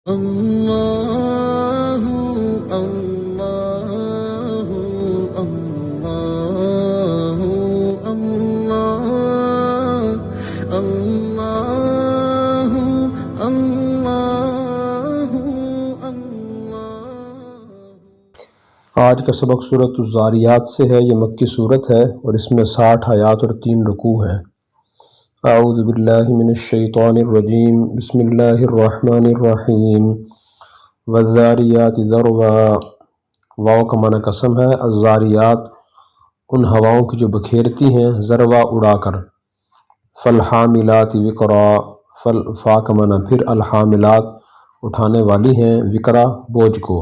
اللہ اللہ اللہ اللہ اللہ اللہ اللہ۔ آج کا سبق سورۃ الذاریات سے ہے۔ یہ مکی صورت ہے اور اس میں 60 آیات اور 3 رکوع ہیں۔ اعوذ باللہ من الشیطان الرجیم، بسم اللہ الرحمن الرحیم۔ والذاریات ذروا، واو کا معنی قسم ہے، الذاریات ان ہواؤں کی جو بکھیرتی ہیں، ذروا اڑا کر۔ فالحاملات وقرا، فا کا معنی پھر، الحاملات اٹھانے والی ہیں، وقرا بوجھ کو۔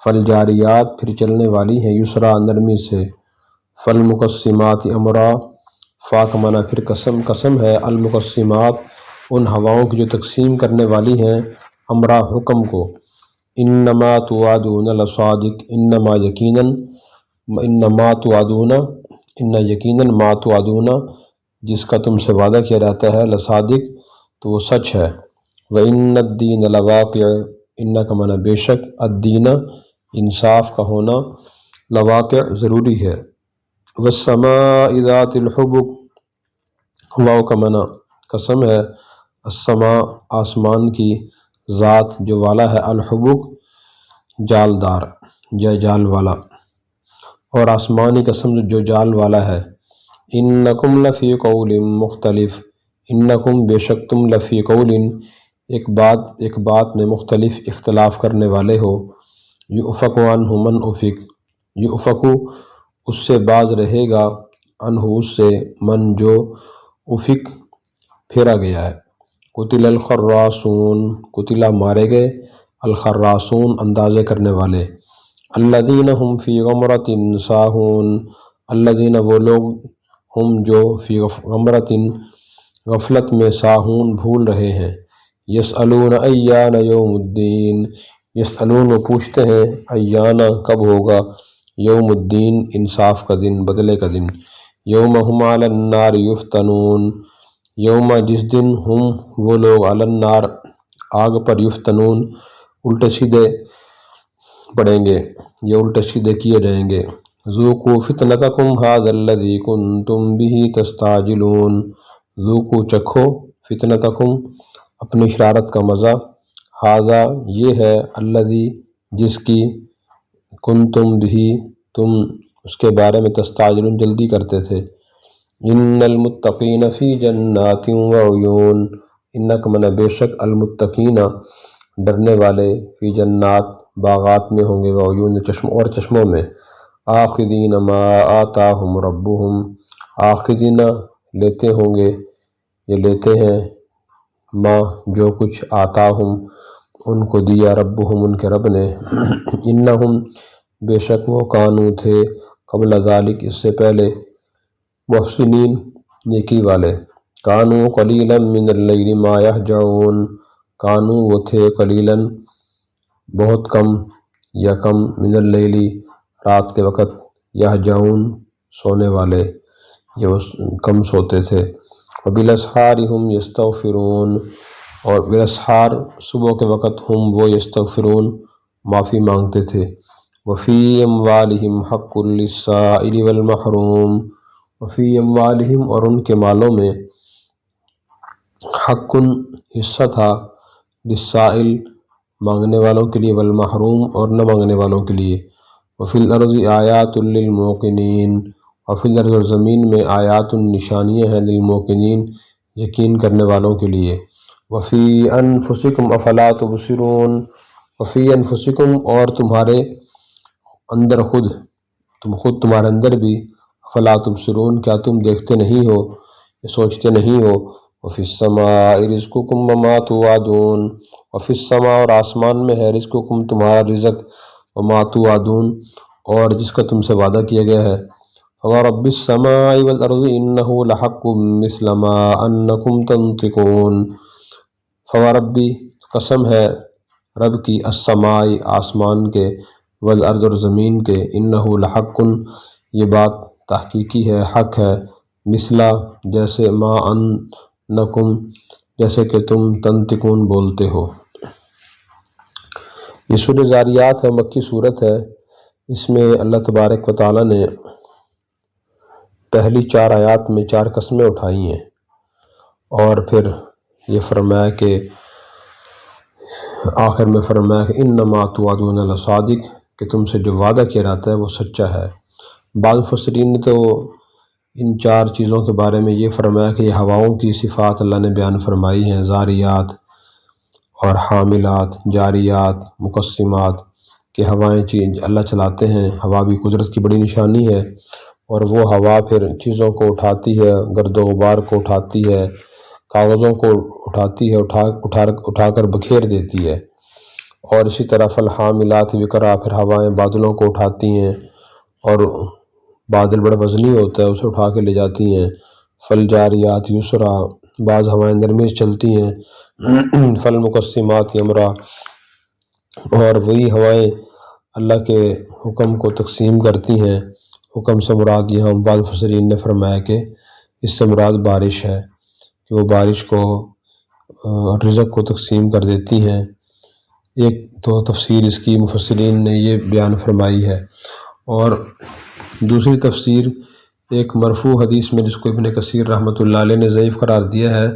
فالجاریات پھر چلنے والی ہیں، یسرا نرمی سے۔ فالمقسمات امرا، فا کا معنی پھر قسم ہے، المقسمات ان ہواؤں کی جو تقسیم کرنے والی ہیں، امرا حکم کو۔ انما توعدون لصادق، انما یقیناً، انما توعدون، ان یقیناً، ما توعدون جس کا تم سے وعدہ کیا جاتا ہے، لصادق تو وہ سچ ہے۔ وَإِنَّ الدِّينَ لَوَاقِعٌ، ان کا معنی بے شک، الدین انصاف کا ہونا، لواقع ضروری ہے۔ والسماء ذات الحبک، واو کا معنی قسم ہے، السماء آسمان کی، ذات جو والا ہے، الحبک جالدار یا جال والا، اور آسمانی قسم جو جال والا ہے۔ انکم لفی قول مختلف، انکم بے شک تم لفی قول ایک بات میں مختلف اختلاف کرنے والے ہو۔ یؤفک عنہ من افک، یؤفک اس سے باز رہے گا، عنہ اس سے، من جو، افک پھیرا گیا ہے۔ قتل الخراصون، قتل مارے گئے، الخراصون اندازے کرنے والے۔ الذین هم فی غمرۃ ساہون، الذین وہ لوگ، ہم جو، فی غمرۃ غفلت میں، ساہون بھول رہے ہیں۔ یسألون ایان یوم الدین، یسألون وہ پوچھتے ہیں، ایان کب ہوگا، یوم الدین انصاف کا دن، بدلے کا دن۔ یوم ہم علی النار یفتنون، یوم جس دن، ہم وہ لوگ، علی النار آگ پر، یفتنون الٹے سیدھے پڑیں گے یا الٹے سیدھے کیے جائیں گے۔ ذوقوا فتنتکم ھذا الذی کنتم بہ تستعجلون، ذوقوا چکھو، فتنتکم اپنی شرارت کا مزہ، ھذا یہ ہے، الذی جس کی، کنتم بہ تم اس کے بارے میں، تستعجلون جلدی کرتے تھے۔ ان المتقین فی جنات وعیون، ان کا معنی بے شک، المتقین ڈرنے والے، فی جنات باغات میں ہوں گے، وعیون اور چشموں میں۔ آخذین ما آتاہم ربہم، آخذین لیتے ہوں گے یہ لیتے ہیں، ما جو کچھ، آتاہم ان کو دیا، ربہم ان کے رب نے، انہم بے شک وہ، کانو تھے، قبل ذالک اس سے پہلے، محسنین نیکی والے۔ کانو قلیلا من اللیل ما یہجعون، کانو وہ تھے، قلیلا بہت کم یا کم، من اللیل رات کے وقت، یہجعون سونے والے یا کم سوتے تھے۔ وبالاسحار ہم یستغفرون، اور بالاسحار صبح کے وقت، ہم وہ، یستغفرون معافی مانگتے تھے۔ وفی اموالہم حق للسائل والمحروم، وفی اموالہم اور ان کے مالوں میں، حق حصہ تھا، للسائل مانگنے والوں کے لیے، والمحروم اور نہ مانگنے والوں کے لیے۔ وفی الارض آیات للموقنین، وفی الارض اور زمین میں، آیات نشانیاں ہیں، للموقنین یقین کرنے والوں کے لیے۔ وفی انفسکم افلا تبصرون، وفی انفسکم اور تمہارے اندر خود تمہارے اندر بھی، افلا تبصرون کیا تم دیکھتے نہیں ہو، یا سوچتے نہیں ہو۔ وفی السماء رزقکم وما توعدون، وفی السماء اور آسمان میں ہے، رزقکم تمہارا رزق، وما توعدون اور جس کا تم سے وعدہ کیا گیا ہے۔ فورب السماء والارض انہ لحق مثل ما انکم تنطقون، فوربی قسم ہے رب کی، السماء آسمان کے، والارض اور زمین کے، انہ لحق یہ بات تحقیقی ہے، حق ہے، مثلا جیسے، ما انکم جیسے کہ تم، تنطقون بولتے ہو۔ یہ سورہ زاریات ہے، مکی صورت ہے۔ اس میں اللہ تبارک و تعالیٰ نے پہلی 4 آیات میں 4 قسمیں اٹھائی ہیں، اور پھر یہ فرمایا کہ آخر میں فرمایا کہ انما توعدون لصادق، کہ تم سے جو وعدہ کیا جاتا ہے وہ سچا ہے۔ بعض مفسرین نے تو ان 4 چیزوں کے بارے میں یہ فرمایا کہ یہ ہواؤں کی صفات اللہ نے بیان فرمائی ہیں، زاریات اور حاملات، جاریات، مقسمات، کہ ہوائیں اللہ چلاتے ہیں۔ ہوا بھی قدرت کی بڑی نشانی ہے، اور وہ ہوا پھر چیزوں کو اٹھاتی ہے، گرد و غبار کو اٹھاتی ہے، کاغذوں کو اٹھاتی ہے، اٹھا کر بکھیر دیتی ہے۔ اور اسی طرح فالحاملات وقرا، پھر ہوائیں بادلوں کو اٹھاتی ہیں، اور بادل بڑا وزنی ہوتا ہے، اسے اٹھا کے لے جاتی ہیں۔ فالجاریات یسرا، بعض ہوائیں نرمی سے چلتی ہیں۔ فالمقسمات امرا، اور وہی ہوائیں اللہ کے حکم کو تقسیم کرتی ہیں۔ حکم سے مراد یہاں بعض مفسرین نے فرمایا کہ اس سے مراد بارش ہے، کہ وہ بارش کو رزق کو تقسیم کر دیتی ہیں۔ ایک تو تفسیر اس کی مفسرین نے یہ بیان فرمائی ہے، اور دوسری تفسیر ایک مرفوع حدیث میں جس کو ابن کثیر رحمۃ اللہ علیہ نے ضعیف قرار دیا ہے،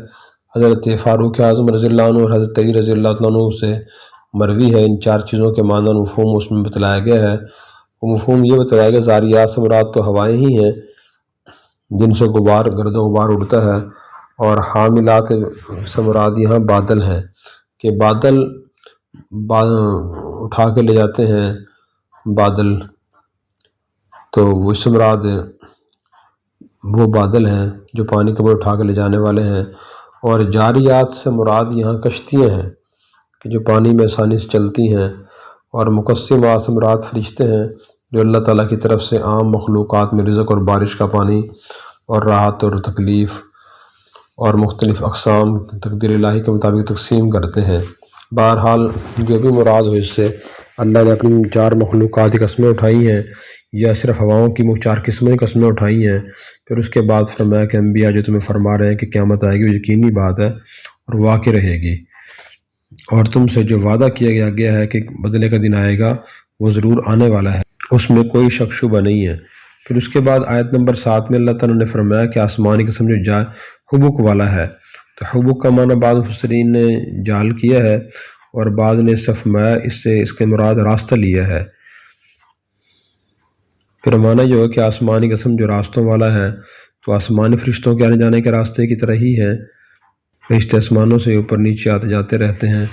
حضرت فاروق اعظم رضی اللہ عنہ اور حضرت علی رضی اللہ عنہ سے مروی ہے۔ ان 4 چیزوں کے معنی و مفہوم اس میں بتلایا گیا ہے۔ وہ مفہوم یہ بتلایا گیا زاریات سے مراد تو ہوائیں ہی ہیں جن سے گرد و غبار اڑتا ہے، اور حاملات سے مراد یہاں بادل ہیں، کہ بادل اٹھا کے لے جاتے ہیں بادل، تو وہ اس سے مراد وہ بادل ہیں جو پانی کو اٹھا کے لے جانے والے ہیں۔ اور جاریات سے مراد یہاں کشتیاں ہیں کہ جو پانی میں آسانی سے چلتی ہیں، اور مقسمات سے مراد فرشتے ہیں جو اللہ تعالیٰ کی طرف سے عام مخلوقات میں رزق اور بارش کا پانی اور راحت اور تکلیف اور مختلف اقسام تقدیر الہی کے مطابق تقسیم کرتے ہیں۔ بہرحال جو بھی مراد ہو اس سے اللہ نے اپنی 4 مخلوقات کی قسمیں اٹھائی ہیں، یا صرف ہواؤں کی 4 قسمیں قسمیں اٹھائی ہیں۔ پھر اس کے بعد فرمایا کہ انبیاء جو تمہیں فرما رہے ہیں کہ قیامت آئے گی، وہ یقینی بات ہے اور واقع رہے گی، اور تم سے جو وعدہ کیا گیا ہے کہ بدلے کا دن آئے گا وہ ضرور آنے والا ہے، اس میں کوئی شک شبہ نہیں ہے۔ پھر اس کے بعد آیت نمبر 7 میں اللہ تعالیٰ نے فرمایا کہ آسمانی قسم جو حبک والا ہے، تو حبک کا معنی بعض مفسرین نے جال کیا ہے، اور بعض نے فرمایا اس کے مراد راستہ لیا ہے۔ پھر معنی یہ ہو کہ آسمانی قسم جو راستوں والا ہے، تو آسمانی فرشتوں کے آنے جانے کے راستے کی طرح ہی ہے، فرشتے آسمانوں سے اوپر نیچے آتے جاتے رہتے ہیں۔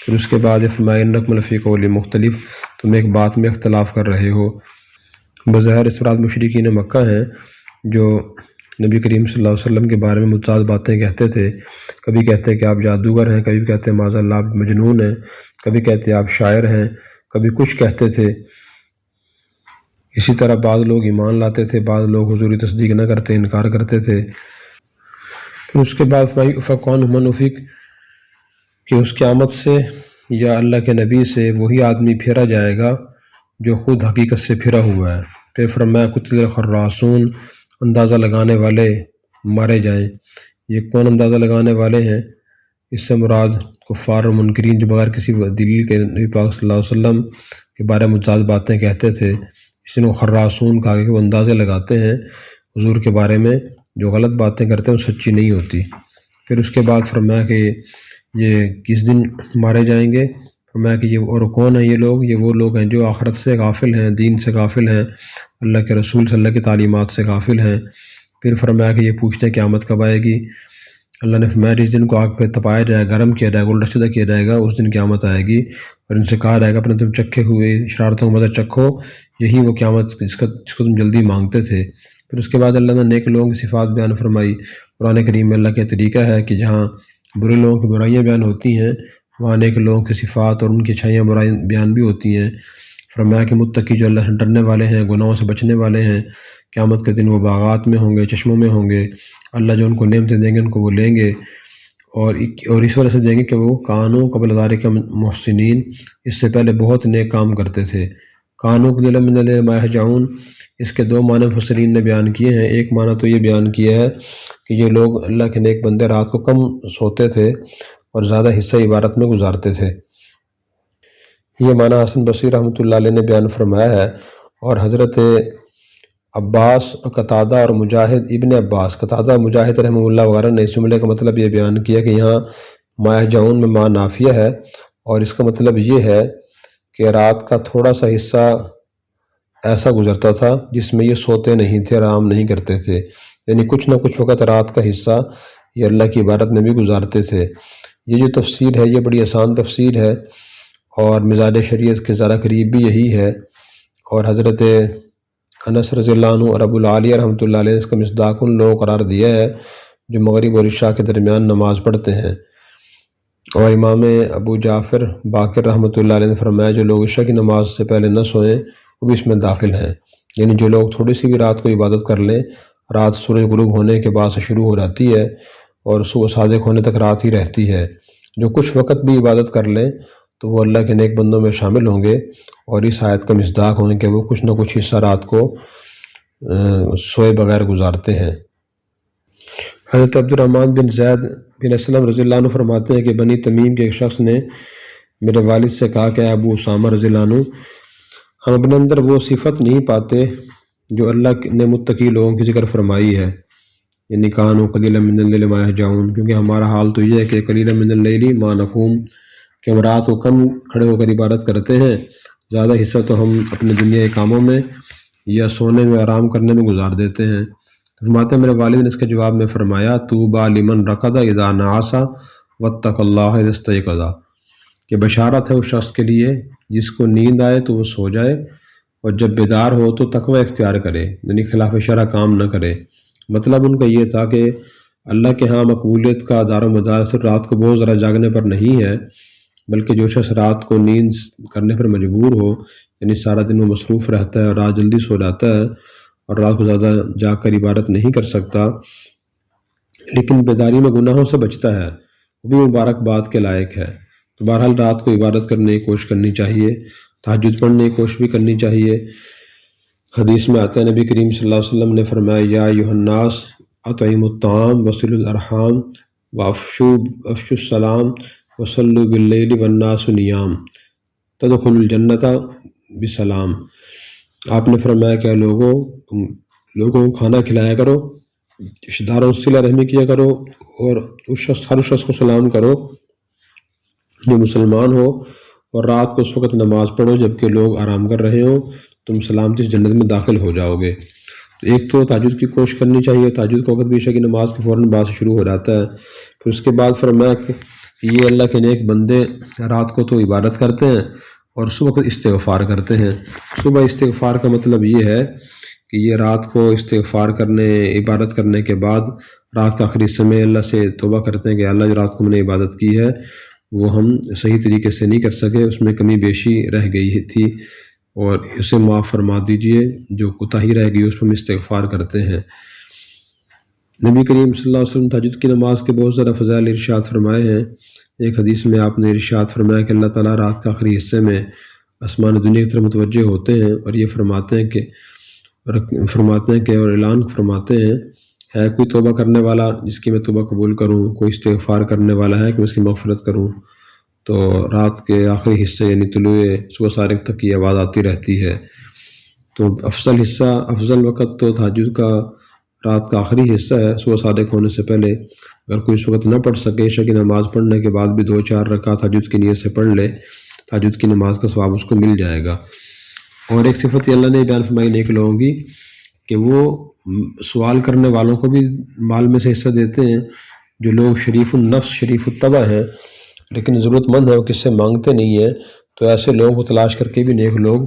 پھر اس کے بعد فرمایا انکم لفی قول مختلف، تم ایک بات میں اختلاف کر رہے ہو۔ بظاہر اس مراد مشرکین مکہ ہیں جو نبی کریم صلی اللہ علیہ وسلم کے بارے میں متعدد باتیں کہتے تھے۔ کبھی کہتے کہ آپ جادوگر ہیں، کبھی کہتے معاذ اللہ آپ مجنون ہیں، کبھی کہتے آپ شاعر ہیں، کبھی کچھ کہتے تھے۔ اسی طرح بعض لوگ ایمان لاتے تھے، بعض لوگ حضور کی تصدیق نہ کرتے، انکار کرتے تھے۔ پھر اس کے بعد فکون من افق، کہ اس قیامت سے یا اللہ کے نبی سے وہی آدمی پھیرا جائے گا جو خود حقیقت سے پھرا ہوا ہے۔ پھر فرمایا قتل الخراصون، اندازہ لگانے والے مارے جائیں۔ یہ کون اندازہ لگانے والے ہیں؟ اس سے مراد کفار اور منکرین جو بغیر کسی دلیل کے نبی پاک صلی اللہ علیہ وسلم کے بارے میں متعدد باتیں کہتے تھے، اس لیے وہ خراصون کہا کہ وہ اندازے لگاتے ہیں حضور کے بارے میں، جو غلط باتیں کرتے ہیں وہ سچی نہیں ہوتی۔ پھر اس کے بعد فرمایا کہ یہ کس دن مارے جائیں گے، فرمایا کہ یہ اور کون ہیں یہ وہ لوگ ہیں جو آخرت سے غافل ہیں، دین سے غافل ہیں، اللہ کے رسول صلی اللہ کی تعلیمات سے غافل ہیں۔ پھر فرمایا کہ یہ پوچھتے ہیں قیامت کب آئے گی، اللہ نے فرمایا جس دن کو آگ پہ تپایا جائے، گرم کیا جائے گا، الٹا سیدھا کیا جائے گا، اس دن قیامت آئے گی، اور ان سے کہا جائے گا اپنے تم چکھے ہوئے شرارتوں کو مزہ چکھو، یہی وہ قیامت جس کو تم جلدی مانگتے تھے۔ پھر اس کے بعد اللہ نے نیک لوگوں کی صفات بیان فرمائی۔ قرآن کریم میں اللہ کا طریقہ ہے کہ جہاں برے لوگوں کی برائیاں بیان ہوتی ہیں، وہاں نیک لوگوں کی صفات اور ان کی اچھائیاں برائیاں بیان بھی ہوتی ہیں۔ فرمایا کہ متقی جو اللہ سے ڈرنے والے ہیں، گناہوں سے بچنے والے ہیں، قیامت کے دن وہ باغات میں ہوں گے، چشموں میں ہوں گے، اللہ جو ان کو نعمتیں دیں گے ان کو وہ لیں گے، اور اس وجہ سے دیں گے کہ وہ کانوں قبل ذالک محسنین، اس سے پہلے بہت نیک کام کرتے تھے۔ کانوں کے دل من اللیل ما یہجعون، اس کے 2 معنی مفسرین نے بیان کیے ہیں۔ ایک معنی تو یہ بیان کیا ہے کہ یہ لوگ اللہ کے نیک بندے رات کو کم سوتے تھے اور زیادہ حصہ عبادت میں گزارتے تھے۔ یہ معنی حسن بصری رحمۃ اللہ علیہ نے بیان فرمایا ہے، اور حضرت عباس اور قتادہ اور مجاہد ابن عباس، قتادہ مجاہد رحمہ اللہ وغیرہ نے اس جملے کا مطلب یہ بیان کیا کہ یہاں ما یہجعون میں ما نافیہ ہے، اور اس کا مطلب یہ ہے کہ رات کا تھوڑا سا حصہ ایسا گزرتا تھا جس میں یہ سوتے نہیں تھے، آرام نہیں کرتے تھے، یعنی کچھ نہ کچھ وقت رات کا حصہ یہ اللہ کی عبادت میں بھی گزارتے تھے۔ یہ جو تفسیر ہے یہ بڑی آسان تفسیر ہے، اور مزاج شریعت کے ذرا قریب بھی یہی ہے، اور حضرت انس رضی اللہ عنہ اور ابو العالیہ رحمۃ اللہ علیہ نے اس کا مصداق ان لوگوں قرار دیا ہے جو مغرب اور عشاء کے درمیان نماز پڑھتے ہیں۔ اور امام ابو جعفر باقر رحمۃ اللہ علیہ نے فرمایا جو لوگ عشاء کی نماز سے پہلے نہ سوئیں وہ بھی اس میں داخل ہیں، یعنی جو لوگ تھوڑی سی بھی رات کو عبادت کر لیں، رات سورج غروب ہونے کے بعد سے شروع ہو جاتی ہے اور صبح صادق ہونے تک رات ہی رہتی ہے، جو کچھ وقت بھی عبادت کر لیں تو وہ اللہ کے نیک بندوں میں شامل ہوں گے، اور اس آیت کا مصداق ہوں گے کہ وہ کچھ نہ کچھ حصہ رات کو سوئے بغیر گزارتے ہیں۔ حضرت عبد الرحمن بن زید بن اسلم رضی اللہ عنہ فرماتے ہیں کہ بنی تمیم کے ایک شخص نے میرے والد سے کہا کہ ابو اسامہ رضی اللہ عنہ، ہم اپنے اندر وہ صفت نہیں پاتے جو اللہ نے متقی لوگوں کی ذکر فرمائی ہے، یعنی کانوا قلیلا من اللیل ما یہجعون، کیونکہ ہمارا حال تو یہ ہے کہ قلیلا من اللیل ما نقوم، کہ ہم رات کو کم کھڑے ہو کر عبادت کرتے ہیں، زیادہ حصہ تو ہم اپنے دنیا کے کاموں میں یا سونے میں آرام کرنے میں گزار دیتے ہیں۔ فرماتے ہیں میرے والد نے اس کے جواب میں فرمایا طوبی لمن رقد اذا نعس واتقى اللہ اذا استيقظ، کہ بشارت ہے اس شخص کے لیے جس کو نیند آئے تو وہ سو جائے، اور جب بیدار ہو تو تقوی اختیار کرے، یعنی خلاف شرع کام نہ کرے۔ مطلب ان کا یہ تھا کہ اللہ کے ہاں مقبولیت کا دار و مدار صرف رات کو بہت ذرا جاگنے پر نہیں ہے، بلکہ جو شخص رات کو نیند کرنے پر مجبور ہو، یعنی سارا دن وہ مصروف رہتا ہے اور رات جلدی سو جاتا ہے اور رات کو زیادہ جاگ کر عبادت نہیں کر سکتا، لیکن بیداری میں گناہوں سے بچتا ہے، وہ بھی مبارکباد کے لائق ہے۔ تو بہرحال رات کو عبادت کرنے کی کوشش کرنی چاہیے، تہجد پڑھنے کی کوشش بھی کرنی چاہیے۔ حدیث میں آتا ہے نبی کریم صلی اللہ علیہ وسلم نے فرمایا یا ایھا الناس اطعموا الطعام وصلوا الارحام وافشوا السلام وصلوا باللیل والناس نیام تدخلوا الجنۃ بسلام۔ آپ نے فرمایا کہ لوگوں کو کھانا کھلایا کرو، رشتہ داروں سے صلہ رحمی کیا کرو، اور ہر شخص کو سلام کرو جو مسلمان ہو، اور رات کو اس وقت نماز پڑھو جبکہ لوگ آرام کر رہے ہوں، تم سلامتی سے جنت میں داخل ہو جاؤ گے۔ تو ایک تو تہجد کی کوشش کرنی چاہیے، تہجد کا وقت بھی عشاء کی نماز کے فوراً بعد سے شروع ہو جاتا ہے۔ پھر اس کے بعد فرمایا کہ یہ اللہ کے نیک بندے رات کو تو عبادت کرتے ہیں اور صبح کو استغفار کرتے ہیں۔ صبح استغفار کا مطلب یہ ہے کہ یہ رات کو استغفار کرنے، عبادت کرنے کے بعد رات کا آخری حصے میں اللہ سے توبہ کرتے ہیں کہ اللہ جو رات کو میں نے عبادت کی ہے وہ ہم صحیح طریقے سے نہیں کر سکے، اس میں کمی بیشی رہ گئی تھی اور اسے معاف فرما دیجئے، جو کوتاہی رہ گئی اس پر ہم استغفار کرتے ہیں۔ نبی کریم صلی اللہ علیہ وسلم تہجد کی نماز کے بہت زیادہ فضائل ارشاد فرمائے ہیں۔ ایک حدیث میں آپ نے ارشاد فرمایا کہ اللہ تعالیٰ رات کے آخری حصے میں آسمان دنیا کی طرف متوجہ ہوتے ہیں اور یہ فرماتے ہیں کہ اور اعلان فرماتے ہیں ہے کوئی توبہ کرنے والا جس کی میں توبہ قبول کروں، کوئی استغفار کرنے والا ہے کہ میں اس کی مغفرت کروں۔ تو رات کے آخری حصے یعنی طلوع صبح صادق تک کی آواز آتی رہتی ہے۔ تو افضل وقت تو تہجد کا رات کا آخری حصہ ہے، صبح صادق ہونے سے پہلے۔ اگر کوئی اس وقت نہ پڑھ سکے، عشاء کی نماز پڑھنے کے بعد بھی 2-4 رکعت تہجد کی نیت سے پڑھ لے، تہجد کی نماز کا ثواب اس کو مل جائے گا۔ اور ایک صفت اللہ نے بیان فرمائی نیک لوگوں کی کہ وہ سوال کرنے والوں کو بھی مال میں سے حصہ دیتے ہیں۔ جو لوگ شریف النفس شریف الطبع ہیں لیکن ضرورت مند ہیں، وہ کس سے مانگتے نہیں ہیں، تو ایسے لوگوں کو تلاش کر کے بھی نیک لوگ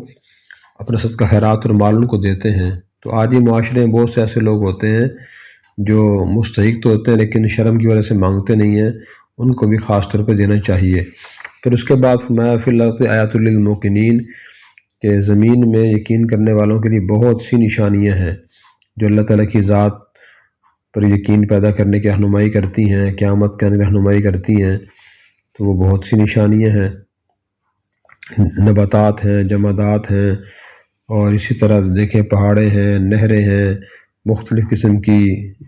اپنا صدقہ خیرات اور مال ان کو دیتے ہیں۔ تو آج یہ معاشرے میں بہت سے ایسے لوگ ہوتے ہیں جو مستحق تو ہوتے ہیں لیکن شرم کی وجہ سے مانگتے نہیں ہیں، ان کو بھی خاص طور پہ دینا چاہیے۔ پھر اس کے بعد فرمایا فی الارض آیات للموقنین، کہ زمین میں یقین کرنے والوں کے لیے بہت سی نشانیاں ہیں جو اللہ تعالیٰ کی ذات پر یقین پیدا کرنے کی رہنمائی کرتی ہیں، قیامت کی رہنمائی کرتی ہیں۔ تو وہ بہت سی نشانیاں ہیں، نباتات ہیں، جمادات ہیں، اور اسی طرح دیکھیں پہاڑیں ہیں، نہریں ہیں، مختلف قسم کی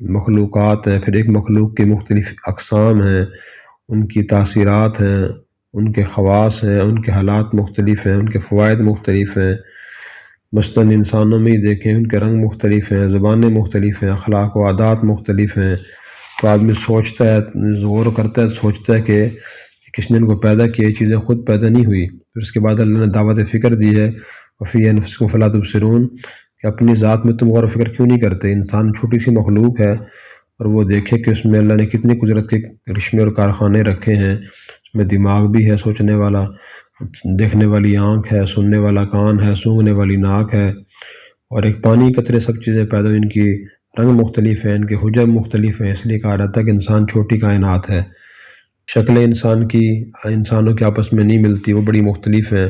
مخلوقات ہیں، پھر ایک مخلوق کے مختلف اقسام ہیں، ان کی تاثیرات ہیں، ان کے خواص ہیں، ان کے حالات مختلف ہیں، ان کے فوائد مختلف ہیں۔ مثلاً انسانوں میں ہی دیکھیں، ان کے رنگ مختلف ہیں، زبانیں مختلف ہیں، اخلاق و عادات مختلف ہیں۔ تو آدمی سوچتا ہے، غور کرتا ہے، سوچتا ہے کہ کس نے ان کو پیدا کیا، یہ چیزیں خود پیدا نہیں ہوئی۔ پھر اس کے بعد اللہ نے دعوت فکر دی ہے، وفی انفسکم فلا تبصرون، کہ اپنی ذات میں تم غور و فکر کیوں نہیں کرتے؟ انسان چھوٹی سی مخلوق ہے، اور وہ دیکھے کہ اس میں اللہ نے کتنی قدرت کے رشمے اور کارخانے رکھے ہیں۔ اس میں دماغ بھی ہے سوچنے والا، دیکھنے والی آنکھ ہے، سننے والا کان ہے، سونگھنے والی ناک ہے، اور ایک پانی قطرے سب چیزیں پیدا ہوئی، ان کی رنگ مختلف ہیں، ان کے حجم مختلف ہیں۔ اس لیے کہا جاتا ہے کہ انسان چھوٹی کائنات ہے۔ شکلیں انسانوں کے آپس میں نہیں ملتی، وہ بڑی مختلف ہیں۔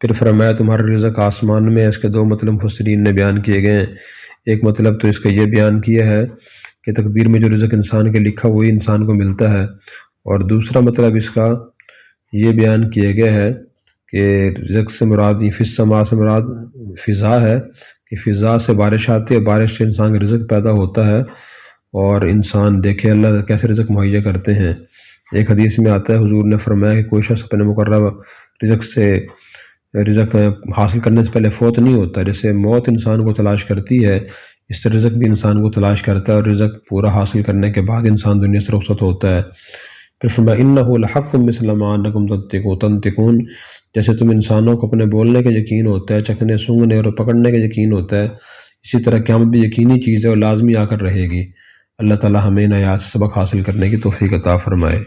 پھر فرمایا تمہارا رزق آسمان میں ہے۔ اس کے دو مطلب مفسرین نے بیان کیے گئے ہیں۔ ایک مطلب تو اس کا یہ بیان کیا ہے کہ تقدیر میں جو رزق انسان کے لکھا وہی انسان کو ملتا ہے، اور دوسرا مطلب اس کا یہ بیان کیا گیا ہے کہ رزق سے مراد فی السماء سے مراد فضا ہے، کہ فضا سے بارش آتی ہے، بارش سے انسان کا رزق پیدا ہوتا ہے، اور انسان دیکھے اللہ کیسے رزق مہیا کرتے ہیں۔ ایک حدیث میں آتا ہے، حضور نے فرمایا کہ کوئی شخص اپنے مقررہ رزق حاصل کرنے سے پہلے فوت نہیں ہوتا۔ جیسے موت انسان کو تلاش کرتی ہے، اس طرح رزق بھی انسان کو تلاش کرتا ہے، اور رزق پورا حاصل کرنے کے بعد انسان دنیا سے رخصت ہوتا ہے۔ پھر فرمایا انہ لحق مثل ما انکم تنطقون، جیسے تم انسانوں کو اپنے بولنے کا یقین ہوتا ہے، چکھنے، سونگھنے اور پکڑنے کا یقین ہوتا ہے، اسی طرح قیامت بھی یقینی چیز ہے اور لازمی آ کر رہے گی۔ اللہ تعالی ہمیں ان آیات سے سبق حاصل کرنے کی توفیق عطا فرمائے۔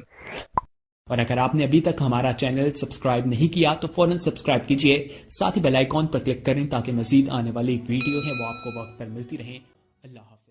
اور اگر آپ نے ابھی تک ہمارا چینل سبسکرائب نہیں کیا تو فوراً سبسکرائب کیجئے، ساتھ ہی بیل آئیکن پر کلک کریں تاکہ مزید آنے والی ویڈیو ہیں وہ آپ کو وقت پر ملتی رہیں۔ اللہ حافظ۔